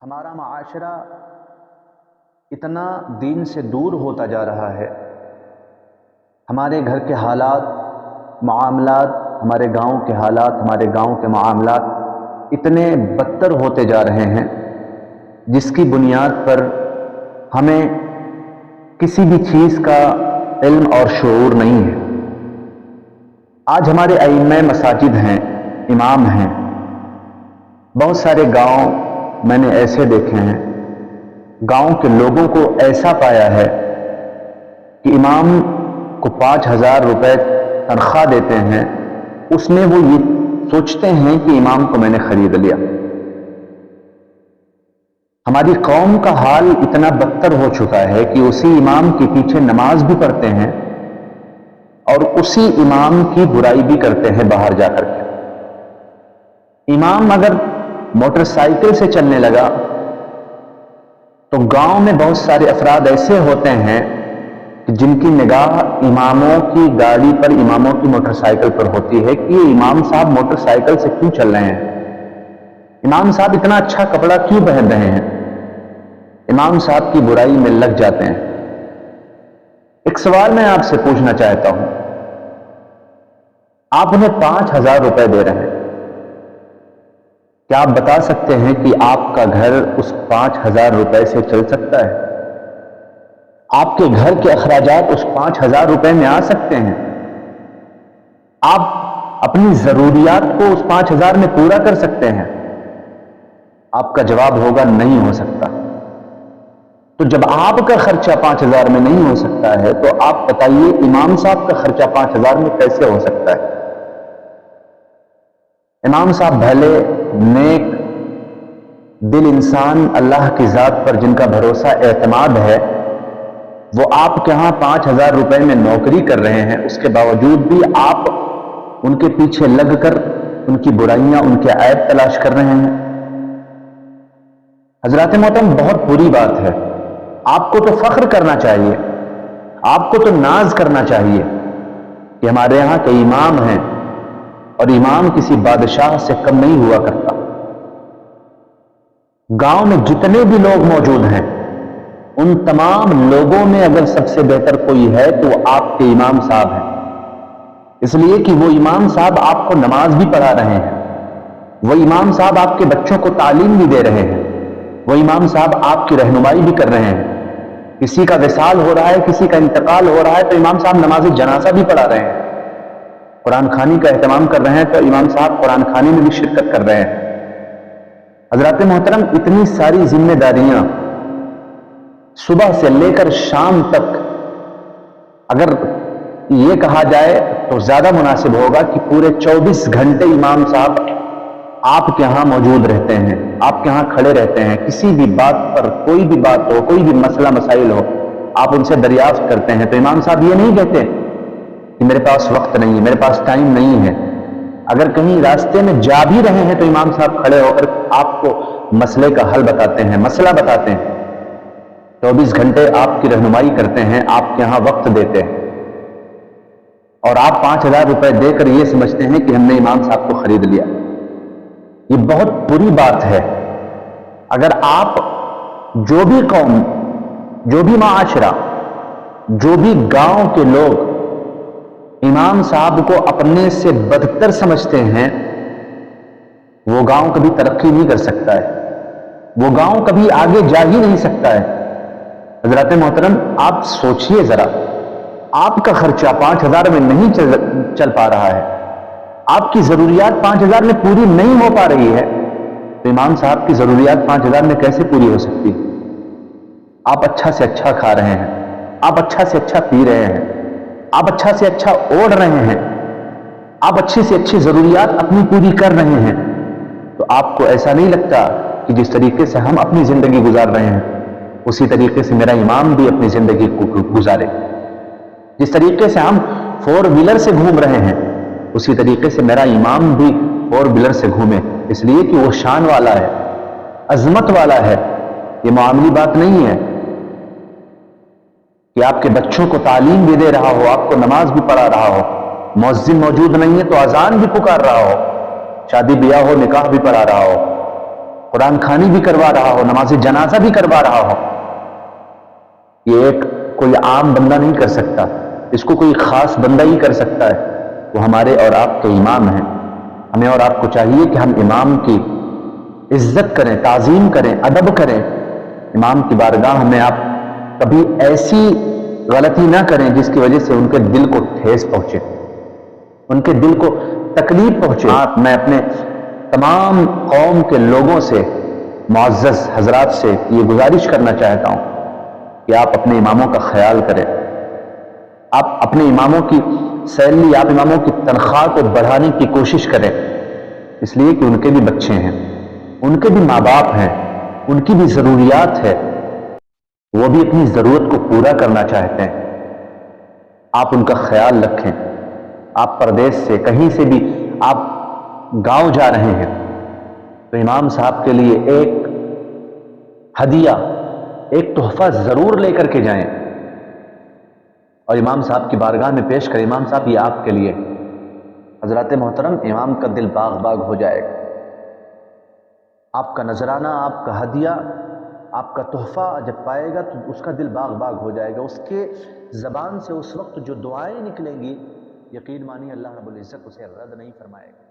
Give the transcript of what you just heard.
ہمارا معاشرہ اتنا دین سے دور ہوتا جا رہا ہے. ہمارے گھر کے حالات، معاملات، ہمارے گاؤں کے حالات، ہمارے گاؤں کے معاملات اتنے بدتر ہوتے جا رہے ہیں جس کی بنیاد پر ہمیں کسی بھی چیز کا علم اور شعور نہیں ہے. آج ہمارے ائمہ مساجد ہیں، امام ہیں. بہت سارے گاؤں میں نے ایسے دیکھے ہیں، گاؤں کے لوگوں کو ایسا پایا ہے کہ امام کو 5,000 روپے تنخواہ دیتے ہیں، اس میں وہ یہ سوچتے ہیں کہ امام کو میں نے خرید لیا. ہماری قوم کا حال اتنا بدتر ہو چکا ہے کہ اسی امام کے پیچھے نماز بھی پڑھتے ہیں اور اسی امام کی برائی بھی کرتے ہیں باہر جا کر کے. امام اگر موٹر سائیکل سے چلنے لگا تو گاؤں میں بہت سارے افراد ایسے ہوتے ہیں کہ جن کی نگاہ اماموں کی گاڑی پر، اماموں کی موٹر سائیکل پر ہوتی ہے کہ یہ امام صاحب موٹر سائیکل سے کیوں چل رہے ہیں، امام صاحب اتنا اچھا کپڑا کیوں پہن رہے ہیں. امام صاحب کی برائی میں لگ جاتے ہیں. ایک سوال میں آپ سے پوچھنا چاہتا ہوں، آپ انہیں 5,000 روپے دے رہے ہیں، کیا آپ بتا سکتے ہیں کہ آپ کا گھر اس 5,000 روپے سے چل سکتا ہے؟ آپ کے گھر کے اخراجات اس 5,000 روپے میں آ سکتے ہیں؟ آپ اپنی ضروریات کو اس 5,000 میں پورا کر سکتے ہیں؟ آپ کا جواب ہوگا نہیں ہو سکتا. تو جب آپ کا خرچہ 5,000 میں نہیں ہو سکتا ہے تو آپ بتائیے امام صاحب کا خرچہ 5,000 میں کیسے ہو سکتا ہے؟ امام صاحب بھلے، نیک دل انسان، اللہ کی ذات پر جن کا بھروسہ اعتماد ہے، وہ آپ کے ہاں 5,000 روپے میں نوکری کر رہے ہیں، اس کے باوجود بھی آپ ان کے پیچھے لگ کر ان کی برائیاں، ان کے عیب تلاش کر رہے ہیں. حضرات محترم، بہت بری بات ہے. آپ کو تو فخر کرنا چاہیے، آپ کو تو ناز کرنا چاہیے کہ ہمارے یہاں کے امام ہیں اور امام کسی بادشاہ سے کم نہیں ہوا کرتا. گاؤں میں جتنے بھی لوگ موجود ہیں ان تمام لوگوں میں اگر سب سے بہتر کوئی ہے تو وہ آپ کے امام صاحب ہیں. اس لیے کہ وہ امام صاحب آپ کو نماز بھی پڑھا رہے ہیں، وہ امام صاحب آپ کے بچوں کو تعلیم بھی دے رہے ہیں، وہ امام صاحب آپ کی رہنمائی بھی کر رہے ہیں. کسی کا وصال ہو رہا ہے، کسی کا انتقال ہو رہا ہے تو امام صاحب نماز جنازہ بھی پڑھا رہے ہیں. قرآن خوانی کا اہتمام کر رہے ہیں تو امام صاحب قرآن خوانی میں بھی شرکت کر رہے ہیں. حضرات محترم، اتنی ساری ذمہ داریاں صبح سے لے کر شام تک، اگر یہ کہا جائے تو زیادہ مناسب ہوگا کہ پورے 24 گھنٹے امام صاحب آپ کے ہاں موجود رہتے ہیں، آپ کے ہاں کھڑے رہتے ہیں. کسی بھی بات پر، کوئی بھی بات ہو، کوئی بھی مسئلہ مسائل ہو، آپ ان سے دریافت کرتے ہیں. تو امام صاحب یہ نہیں کہتے کہ میرے پاس وقت نہیں ہے، میرے پاس ٹائم نہیں ہے. اگر کہیں راستے میں جا بھی رہے ہیں تو امام صاحب کھڑے ہو کر آپ کو مسئلے کا حل بتاتے ہیں، مسئلہ بتاتے ہیں. 24 گھنٹے آپ کی رہنمائی کرتے ہیں، آپ کے ہاں وقت دیتے ہیں. اور آپ 5,000 روپے دے کر یہ سمجھتے ہیں کہ ہم نے امام صاحب کو خرید لیا. یہ بہت بری بات ہے. اگر آپ، جو بھی قوم، جو بھی معاشرہ، جو بھی گاؤں کے لوگ امام صاحب کو اپنے سے بدتر سمجھتے ہیں، وہ گاؤں کبھی ترقی نہیں کر سکتا ہے، وہ گاؤں کبھی آگے جا ہی نہیں سکتا ہے. حضرات محترم، آپ سوچئے ذرا، آپ کا خرچہ 5,000 میں نہیں چل پا رہا ہے، آپ کی ضروریات 5,000 میں پوری نہیں ہو پا رہی ہے، تو امام صاحب کی ضروریات 5,000 میں کیسے پوری ہو سکتی؟ آپ اچھا سے اچھا کھا رہے ہیں، آپ اچھا سے اچھا پی رہے ہیں، آپ اچھا سے اچھا اوڑھ رہے ہیں، آپ اچھی سے اچھی ضروریات اپنی پوری کر رہے ہیں. تو آپ کو ایسا نہیں لگتا کہ جس طریقے سے ہم اپنی زندگی گزار رہے ہیں اسی طریقے سے میرا امام بھی اپنی زندگی کو گزارے؟ جس طریقے سے ہم 4 ویلر سے گھوم رہے ہیں اسی طریقے سے میرا امام بھی 4 ویلر سے گھومے، اس لیے کہ وہ شان والا ہے، عظمت والا ہے. یہ معاملی بات نہیں ہے کہ آپ کے بچوں کو تعلیم بھی دے رہا ہو، آپ کو نماز بھی پڑھا رہا ہو، مؤذن موجود نہیں ہے تو اذان بھی پکار رہا ہو، شادی بیاہ ہو، نکاح بھی پڑھا رہا ہو. قرآن خوانی بھی کروا رہا ہو، نماز جنازہ بھی کروا رہا ہو، یہ ایک کوئی عام بندہ نہیں کر سکتا، اس کو کوئی خاص بندہ ہی کر سکتا ہے، وہ ہمارے اور آپ کے امام ہیں۔ ہمیں اور آپ کو چاہیے کہ ہم امام کی عزت کریں، تعظیم کریں، ادب کریں۔ امام کی بارگاہ میں آپ کبھی ایسی غلطی نہ کریں جس کی وجہ سے ان کے دل کو ٹھیس پہنچے، ان کے دل کو تکلیف پہنچے۔ میں اپنے تمام قوم کے لوگوں سے، معزز حضرات سے یہ گزارش کرنا چاہتا ہوں کہ آپ اپنے اماموں کا خیال کریں، آپ اپنے اماموں کی سیلری، آپ اماموں کی تنخواہ کو بڑھانے کی کوشش کریں، اس لیے کہ ان کے بھی بچے ہیں، ان کے بھی ماں باپ ہیں، ان کی بھی ضروریات ہے، وہ بھی اپنی ضرورت کو پورا کرنا چاہتے ہیں۔ آپ ان کا خیال رکھیں۔ آپ پردیس سے کہیں سے بھی آپ گاؤں جا رہے ہیں تو امام صاحب کے لیے ایک ہدیہ، ایک تحفہ ضرور لے کر کے جائیں اور امام صاحب کی بارگاہ میں پیش کریں۔ امام صاحب یہ آپ کے لیے۔ حضرات محترم، امام کا دل باغ باغ ہو جائے گا۔ آپ کا نذرانہ، آپ کا ہدیہ، آپ کا تحفہ جب پائے گا تو اس کا دل باغ باغ ہو جائے گا۔ اس کے زبان سے اس وقت جو دعائیں نکلیں گی، یقین مانی اللہ رب العزت اسے رد نہیں فرمائے گا۔